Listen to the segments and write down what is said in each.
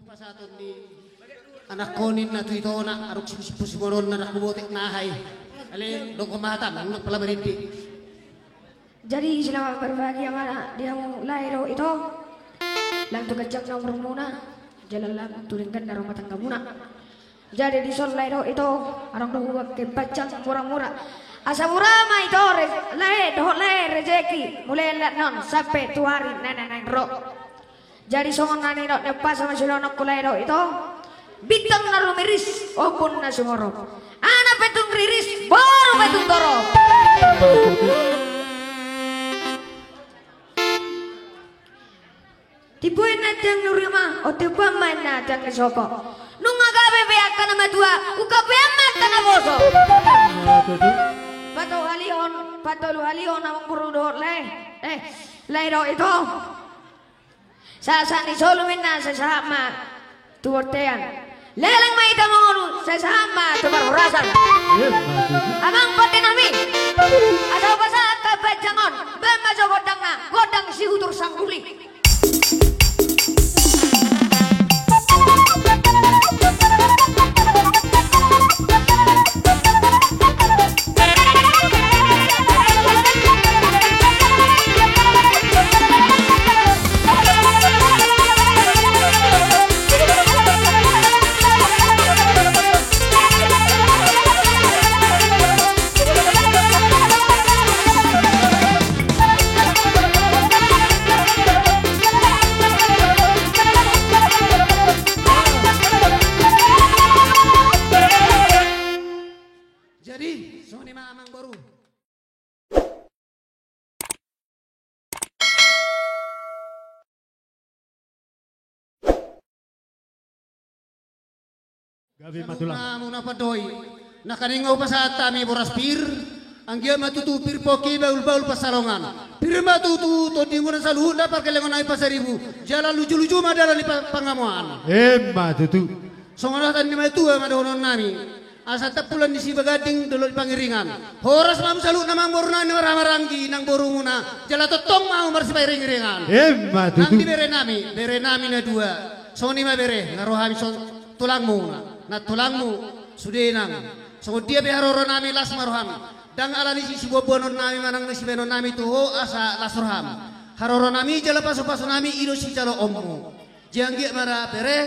Pasatun di anak konin na tuito na aruk sipusiponon na nakubotek nahay. Ali dong kumatan ang pala berhenti. Jadi selama berbahagia mana dia mau lahir itu lang tukajak nomor muna jalan lang turunkan dari rumah tangga muna. Jadi di sol lahir itu orang dua kebacang murah-murah. Asa murah mah itu lahir rezeki mulai non sampai tuari nenek roh. Jadi songon nani dok nepas sama sulonok kulero itu bintang nalu miris opun na sumoro anak petung riris baru petung toro tibuin nadang nurima o tibuan main nadang kesoko nunga gabe beakan nama tua uka beamat kana boso patolu halion namang purudor lero itu Sasa ni solo minna sesama tuortean. Leleng mai tamongolu sesama tubarurasan. Amang pati nami. Asal basa kabajangon. Bemajo godang si hutur sangguli. Gabi matulang. Muna padoy. Nakaningaw pa sa tami boraspir. Ang giya matutupir poki baul pasalongan. Pir matututo di muna sa luhunda pagkalangon ay pasaribu. Jalan lucu-lucu madala ni pangamuan. Matutu. Songonatan ni matua madonon nami. Asa tapulan di si bagading dolo di pangiringan. Horas mam salu namang boruna ni maramarangi nang boru muna. Jala totong mau marsipay ring-ringan. Matutu. Nang di bere nami na dua. Soni ma bere ngarohami tulang muna. Na tulangmu sudenang so dia biharoro nami las maroham dang alani si bobonon nami manang nasi benon nami tuho asa las roham haroro nami jala paso nami ilo si jalo ommu janggi mara pere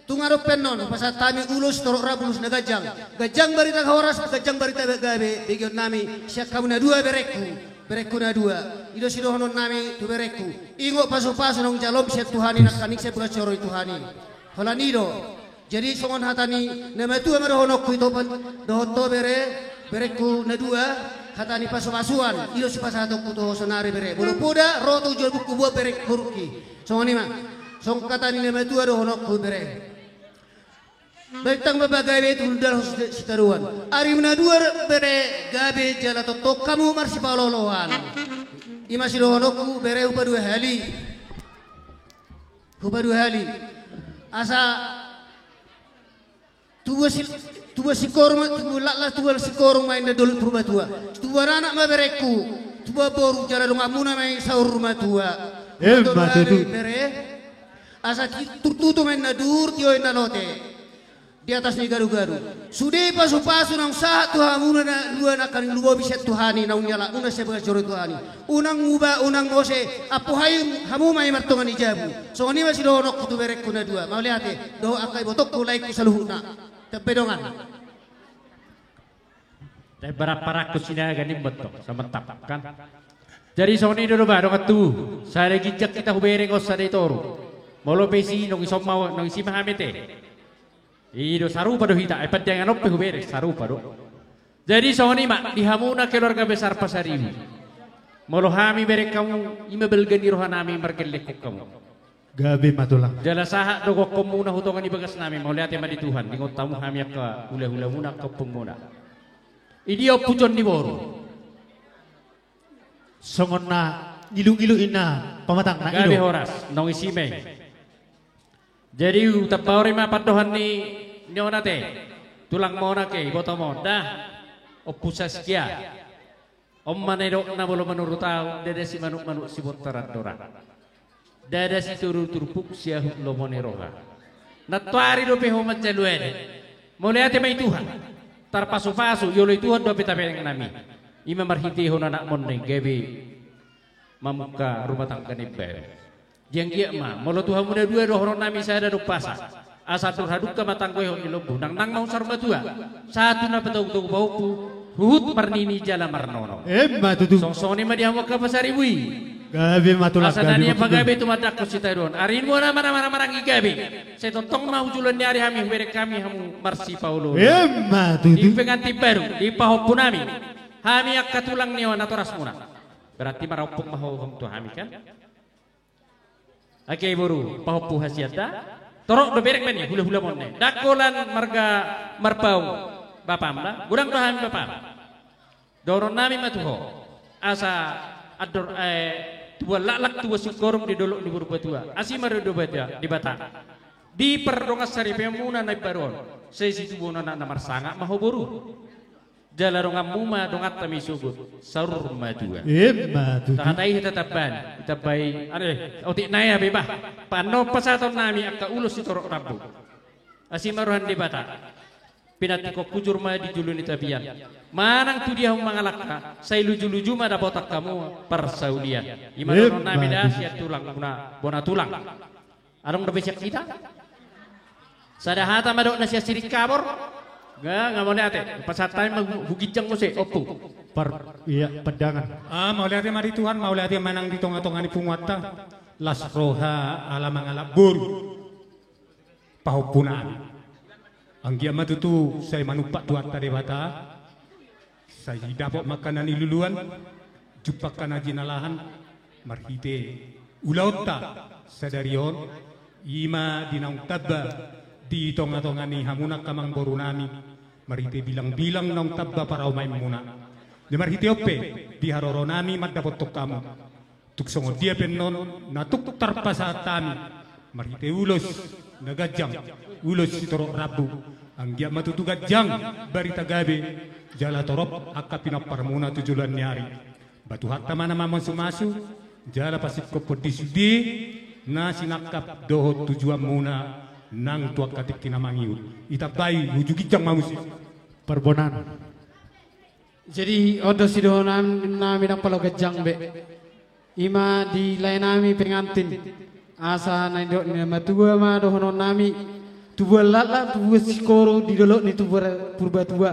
tungaro pennon pasat tami ulus toro rabulus na gajang barita horas gajang barita gabe bigion nami siak kamu na dua bereku na dua ilo si dohonon nami tu bereku ingo paso nong jalom siak tuhani nak kanik siak buka coro tuhani holanido. Jadi songon hatani nama tu amar honok ku itopan dohoto bereku na dua hatani pasupasuan ilo si pasato ku to sonare bere bulu poda roto jual buku buat berek buruki songon ni ma song katani nama tu ado honok ku bere bertang babagai betul dal sitaruan ari na dua bere gabe jala to kamu marsi palolohan imasi do honok ku bere upa dua hali asa tua si korma tua si korma main na dol rumah tua anak ma bereku tua boru jara dong amuna main sahur rumah tua bere asa tutu main na dur tio na lote di atas ni garu-garu sudah pasu nang sahat tuha amuna na dua nakan luwa bisa tuhani naung nyala una sebagai coro tuhani unang uba unang bose apu hayum hamu mai martongan ijabu so ni masih donok kutu bereku na dua mau lihat do akai botok kulai ku saluhuna tepedongan. Tapi berapa rakus ini agak betok sama tap kan. Jadi soni dulu baru katu. Saya lagi jak kita hubere ngos sada itoru. Molo pesi nong isom mau nong isi mahamete. Ido saru pado hita. Epat jangan ope hubere saru pado. Jadi soni mak dihamuna keluarga besar Pasaribu. Molo hami bere kamu ima belgani rohanami markelekuk kamu. Gabi matulang. Jala saha dogo komuna hutongan ibagas nami mau lihat di Tuhan ningot tamu kami ke hula muna ke pengmuna. Idio pujon di boru. Songon na ilu ina pamatang na Gabi ilo. horas nong isime. Jadi tapawri mapadohan ni nionate tulang mona ke iboto mo dah opusas kia. Om manero na bolo manurutau dede si manuk si botaran dora. Dada si turu turpuk siahuk lomone roha. Natuari do peho macaluere. Mulai ate may Tuhan. Tarpaso-paso yolo Tuhan do pitapereng nami. Ima marhiti ho na monne gabi mamuka rumah tangga ni ber. Jeng kia ma, molo Tuhan muda dua do horon nami saya do pasa. Asa turhaduk ka matang ko ho ilobu. Nang mau sarma tua. Satu na patog-tog bauku. Huhut marnini jala marnono. Matutu. Song-song ni madiam ka pasari bui. Gabi matulang. Asananya pagabe tu madak ko si Tairon. Arin mo na marang igabi. Saya tontong mahujulan ni hari kami berek kami hamu marsi Paulo. Matutu. Di penganti baru di pahop punami. Kami ak katulang niyo na toras muna. Berarti maraupok mahawang tu kami kan? Oke buru pahop pu hasiata. Torok do berek meni hula-hula monne. Dakolan marga marpau bapam lah. Gurang do kami bapam. Doron nami matuho. Asa ador tua lalak tua sukorum di dolok di Burbatua asimar do bata di Bata di perdongas sari pemuna naik baron saya situ bona na marsanga mahoboru jalarong amuma dongat tami sugut sarur madua Matutu. tahatai tetapan itabai are otik naya bebah pano pasaton nami akka ulus sitorok rabu asimaruhan di Bata pinati ko kujur ma di julun itabian manang tu dia mangalakka sai luju-luju ma dapotak kamu persaudian imano nami dasyat tulang bona tulang arong do becek kita sadahata madok na siya sirik kabor nga mo ate pasatay maghugijang mo si opo Iya pedangan. Mau lihat mari Tuhan, mau lihat manang di tonga-tonga ni pungwata las roha alamang alabur pahupuna anggia matutu saya manupak tuat tadi bata saya dapat makanan iluluan jupakan aji nalahan marhite ulauta sadarion ima dinaung tabba di tonga-tonga ni hamuna kamang borunami marhite bilang-bilang naung tabba para umay muna di marhite ope di haroronami madapot kamu tuk songo dia pennon natuk tarpasatami marhite ulos nagajang ulos sitorok rabu anggia matutu gajang barita gabe jala torop akka pinaparmuna tujulan nyari batu hatta mana mamang sumasu jala pasik ko podisudi na sinakap doho tujuan muna nang tuak katik kinamangiut itabai hujugijang mamusi Perbonan. Jadi odo sido nami nang palo gajang be. Ima di lain nami pengantin. Asa naindok ni matua ma dohonon nami. Tuwa lala tuwa sikoro di dolok ni tuwa purba tua.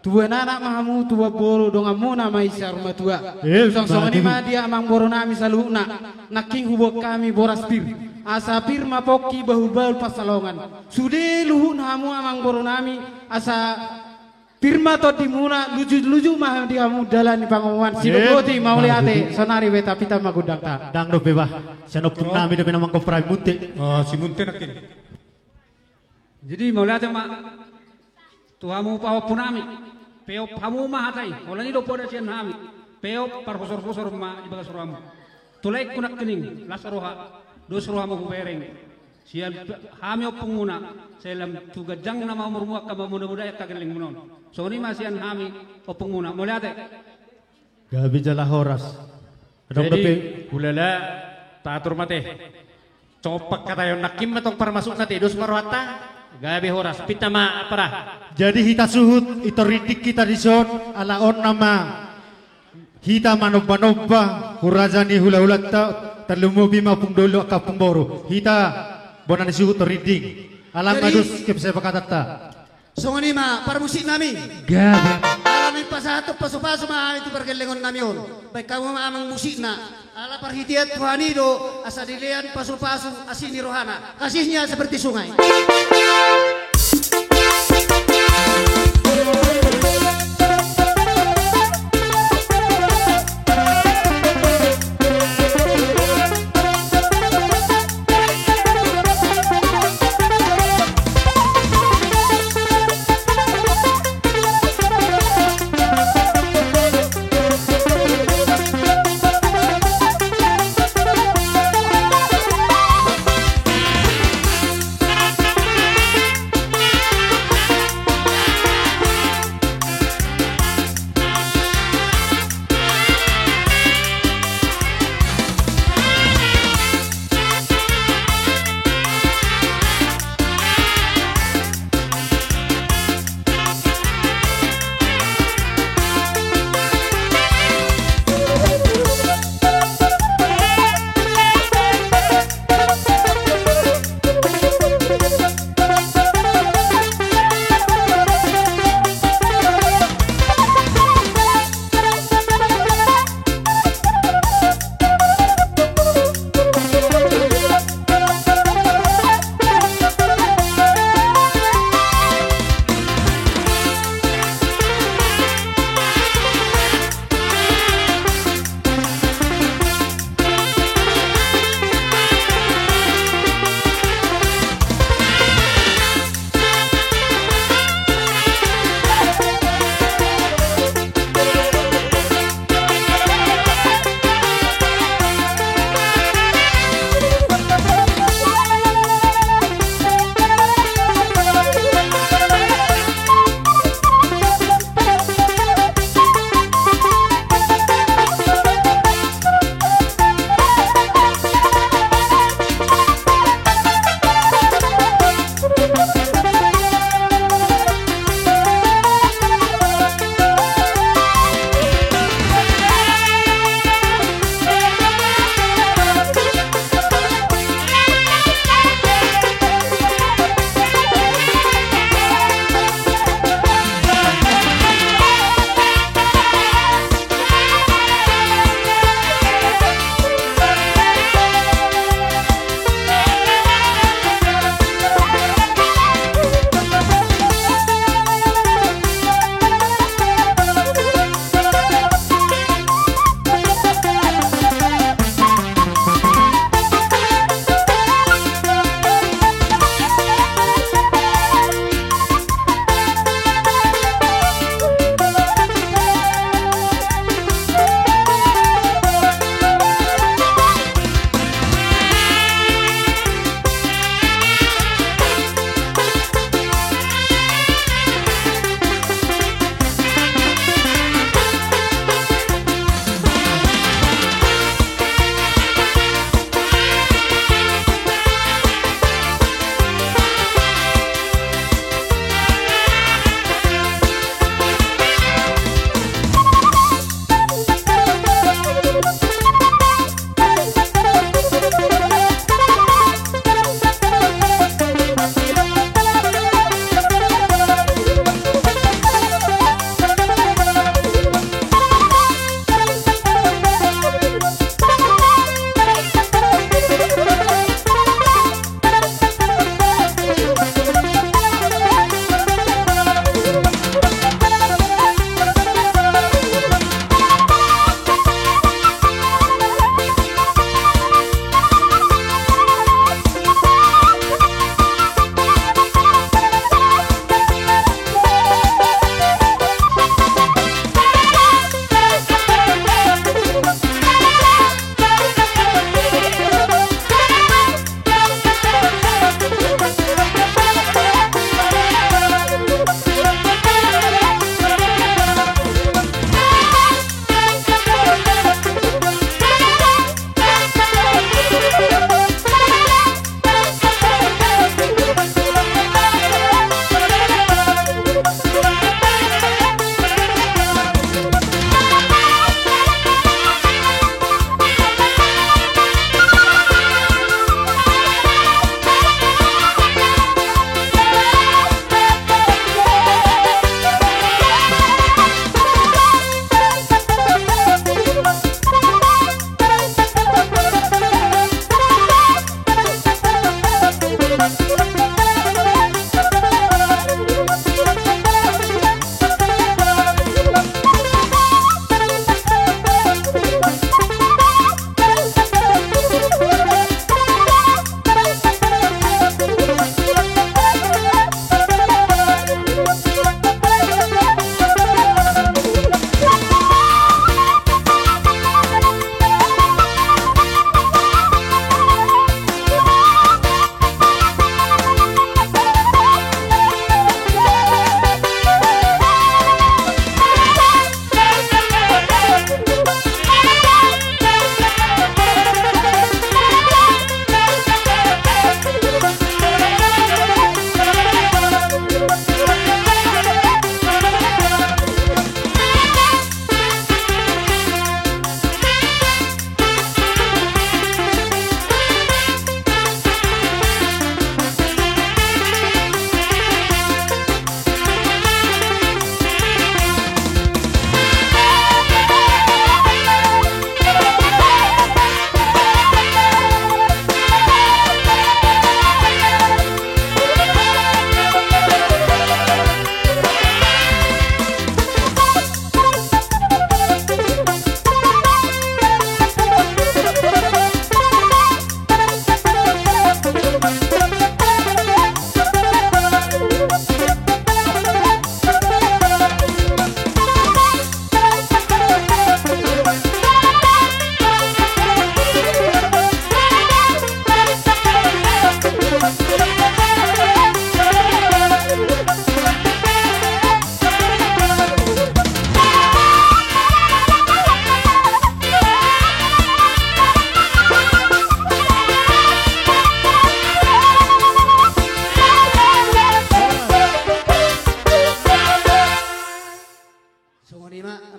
Tuwa nana mahamu tuwa boro dongamu nama isa rumah tua. Song ni ma dia amang boro nami saluna. Naking hubok kami boras pir. Asa pir mapoki bahul-bahul pasalongan. Sude luhun hamu amang boro nami asa Firma to dimuna luju-luju mah dia mudalan di pangumuman sinuboti mau liate sonari beta pita magudang ta Dang do bebah. Sanok nami do pinamang koprai munte. oh si munte nakin Jadi mau lihat mak tuamu paho punami peo pamu mah hatai olani do poda sian hami peo par hosor ma di bagas rohamu tulai kunak kening lasaroha dos rohamu kubereng sial hami opunguna selam tuga jang nama umur muak kama muda-muda ya kageling munon so ni masian hami opunguna mau lihat Gabi jala horas. Dong do jadi ulala tatur mate copak kata yon nakim matong parmasuk nate dos marwata gabe horas pita ma para Jadi hita suhut ito ridik kita di son alaon nama hita manoba-noba hurajani hula-hula ta terlumubi mapung dolo kapung boro hita bonan suhut ridik alam Jadi- adus kep saya pakatata Songo ni ma para musik nami. gabe Ala ni pasato paso-paso ma itu pergelengon nami on. Baik kamu ma amang musik na. Ala parhitiat Tuhanido asa dilian paso-paso asini rohana. Kasihnya seperti sungai.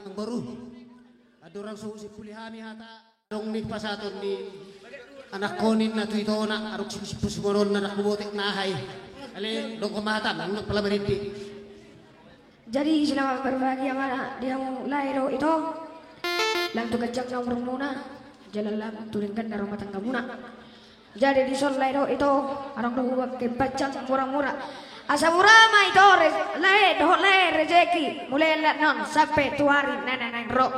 ang baru. Ada orang suhu si pulihami hata. Dong ni pasaton ni anak konin na tu ito na aruk si pusmonon na nakubotek nahay. Ali dong kumatan ang palabarindi. Jadi selamat berbahagia mana dia mau lahir itu. Lang tu kejang nomor muna. Jalan lam turunkan dari rumah tangga muna. Jadi di sol lahir itu orang dua kebacang murah-murah. Asa murah mah itu lahir rezeki mulai non sampai tuari nenek roh.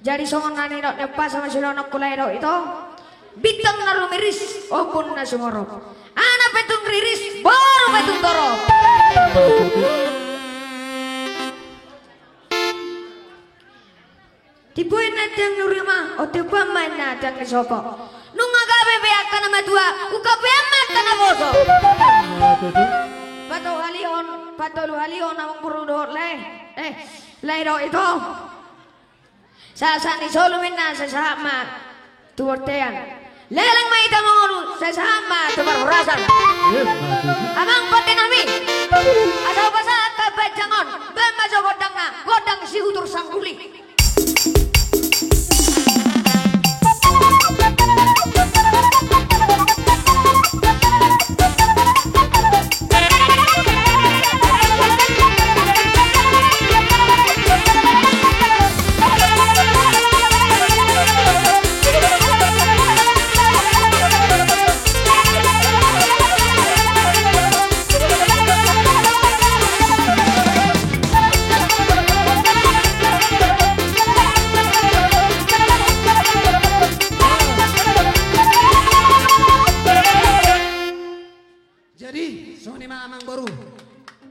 Jadi songon nani dok nepas sama silonok kulero itu bintang naru miris opun na sumoro. Anak petung riris baru petung toro. Tipuin nadang nurima o tipuan main nadang nisoko. Nunga gabe be akan nama tua uka be amat kana boso. Patolu halion namang purudor lero itu. Sasani solo minna sesama tuortean. Leleng maita mongolu sesama tubarurasan. Amang paten ami. Asal pasal kabajangon bemaso godang si utur sangguli.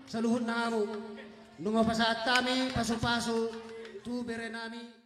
Saluhun namu, nungo pasat kami, paso-paso, tu berenami.